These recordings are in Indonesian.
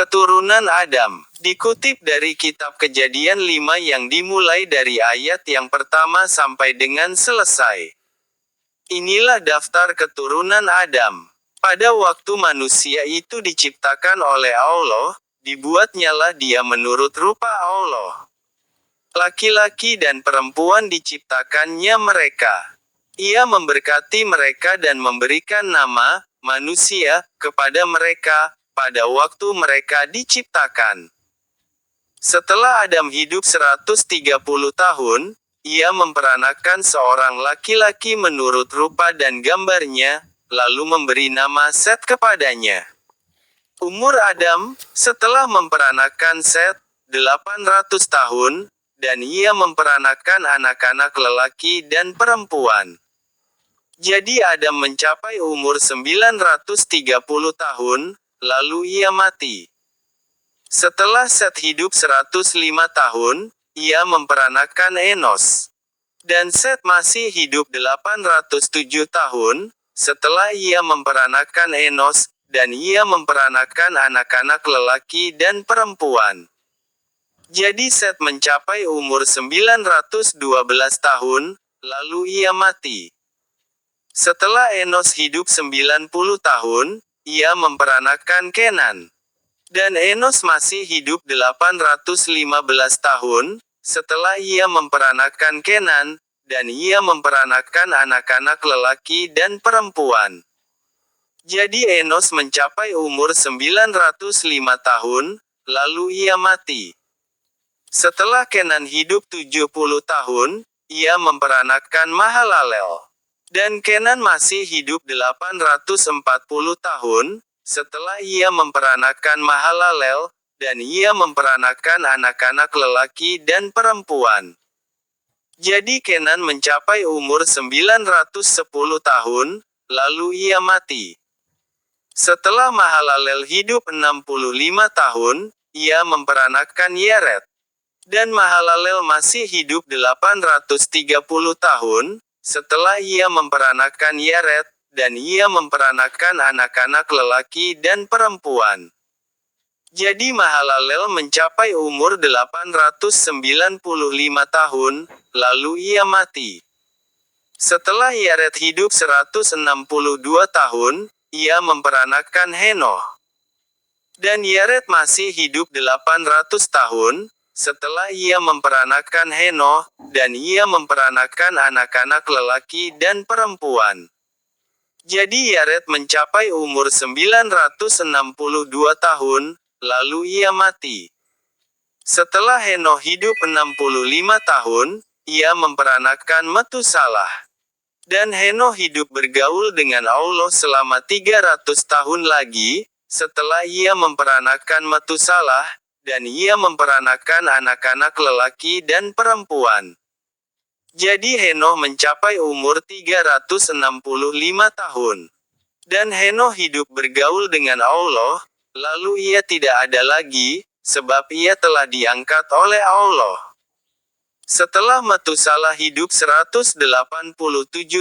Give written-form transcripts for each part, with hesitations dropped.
Keturunan Adam. Dikutip dari kitab Kejadian 5 yang dimulai dari ayat yang pertama sampai dengan selesai. Inilah daftar keturunan Adam. Pada waktu manusia itu diciptakan oleh Allah, dibuatnyalah dia menurut rupa Allah. Laki-laki dan perempuan diciptakannya mereka. Ia memberkati mereka dan memberikan nama, manusia, kepada mereka, pada waktu mereka diciptakan. Setelah Adam hidup 130 tahun, ia memperanakan seorang laki-laki menurut rupa dan gambarnya, lalu memberi nama Set kepadanya. Umur Adam, setelah memperanakan Set, 800 tahun, dan ia memperanakan anak-anak lelaki dan perempuan. Jadi Adam mencapai umur 930 tahun, lalu ia mati. Setelah Set hidup 105 tahun, ia memperanakan Enos. Dan Set masih hidup 807 tahun, setelah ia memperanakan Enos, dan ia memperanakan anak-anak lelaki dan perempuan. Jadi Set mencapai umur 912 tahun, lalu ia mati. Setelah Enos hidup 90 tahun, ia memperanakan Kenan. Dan Enos masih hidup 815 tahun, setelah ia memperanakan Kenan, dan ia memperanakan anak-anak lelaki dan perempuan. Jadi Enos mencapai umur 905 tahun, lalu ia mati. Setelah Kenan hidup 70 tahun, ia memperanakan Mahalalel. Dan Kenan masih hidup 840 tahun, setelah ia memperanakan Mahalalel, dan ia memperanakan anak-anak lelaki dan perempuan. Jadi Kenan mencapai umur 910 tahun, lalu ia mati. Setelah Mahalalel hidup 65 tahun, ia memperanakan Yered. Dan Mahalalel masih hidup 830 tahun, setelah ia memperanakan Yered, dan ia memperanakan anak-anak lelaki dan perempuan. Jadi Mahalalel mencapai umur 895 tahun, lalu ia mati. Setelah Yered hidup 162 tahun, ia memperanakan Henoh. Dan Yered masih hidup 800 tahun, setelah ia memperanakan Henoh, dan ia memperanakan anak-anak lelaki dan perempuan. Jadi Yered mencapai umur 962 tahun, lalu ia mati. Setelah Henoh hidup 65 tahun, ia memperanakan Metusalah. Dan Henoh hidup bergaul dengan Allah selama 300 tahun lagi, setelah ia memperanakan Metusalah, dan ia memperanakan anak-anak lelaki dan perempuan. Jadi Henoh mencapai umur 365 tahun. Dan Henoh hidup bergaul dengan Allah, lalu ia tidak ada lagi, sebab ia telah diangkat oleh Allah. Setelah Metusalah hidup 187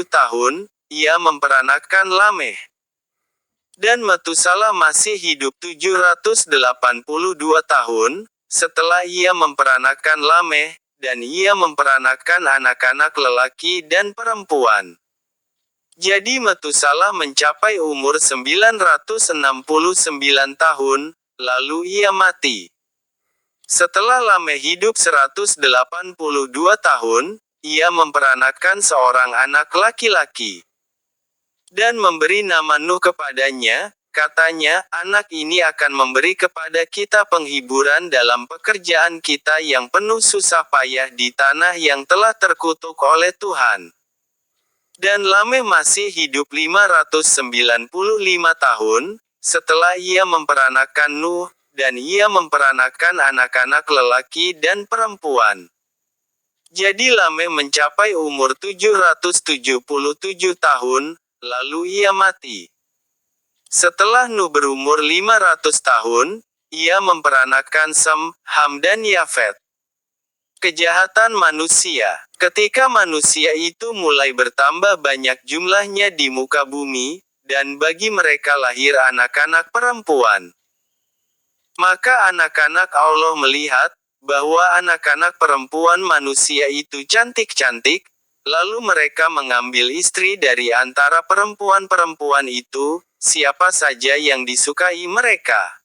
tahun, ia memperanakan Lameh. Dan Metusalah masih hidup 782 tahun, setelah ia memperanakan Lameh, dan ia memperanakan anak-anak lelaki dan perempuan. Jadi Metusalah mencapai umur 969 tahun, lalu ia mati. Setelah Lameh hidup 182 tahun, ia memperanakan seorang anak laki-laki. Dan memberi nama Nuh kepadanya, katanya, anak ini akan memberi kepada kita penghiburan dalam pekerjaan kita yang penuh susah payah di tanah yang telah terkutuk oleh Tuhan. Dan Lameh masih hidup 595 tahun, setelah ia memperanakan Nuh, dan ia memperanakan anak-anak lelaki dan perempuan. Jadi Lameh mencapai umur 777 tahun, lalu ia mati. Setelah Nuh berumur 500 tahun, ia memperanakan Sem, Ham dan Yafet. Kejahatan manusia. Ketika manusia itu mulai bertambah banyak jumlahnya di muka bumi, dan bagi mereka lahir anak-anak perempuan. Maka anak-anak Allah melihat bahwa anak-anak perempuan manusia itu cantik-cantik, lalu mereka mengambil istri dari antara perempuan-perempuan itu, siapa saja yang disukai mereka.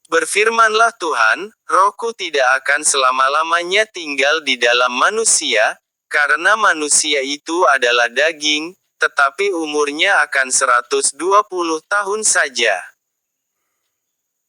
Berfirmanlah Tuhan, Rohku tidak akan selama-lamanya tinggal di dalam manusia, karena manusia itu adalah daging, tetapi umurnya akan 120 tahun saja.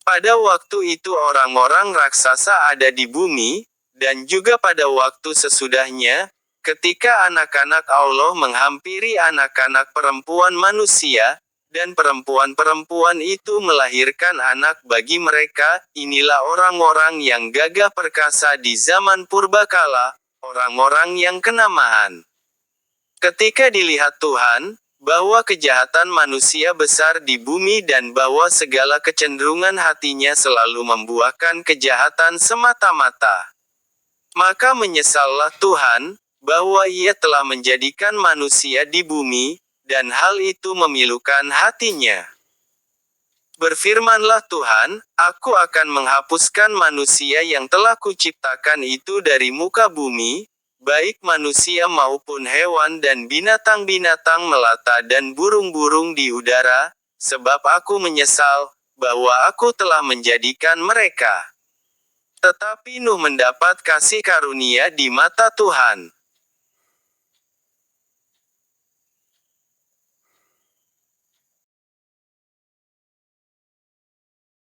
Pada waktu itu orang-orang raksasa ada di bumi, dan juga pada waktu sesudahnya, ketika anak-anak Allah menghampiri anak-anak perempuan manusia, dan perempuan-perempuan itu melahirkan anak bagi mereka, inilah orang-orang yang gagah perkasa di zaman purbakala, orang-orang yang kenamahan. Ketika dilihat Tuhan, bahwa kejahatan manusia besar di bumi dan bahwa segala kecenderungan hatinya selalu membuahkan kejahatan semata-mata. Maka menyesallah Tuhan, bahwa Ia telah menjadikan manusia di bumi, dan hal itu memilukan hatinya. Berfirmanlah Tuhan, Aku akan menghapuskan manusia yang telah kuciptakan itu dari muka bumi, baik manusia maupun hewan dan binatang-binatang melata dan burung-burung di udara, sebab aku menyesal, bahwa aku telah menjadikan mereka. Tetapi Nuh mendapat kasih karunia di mata Tuhan.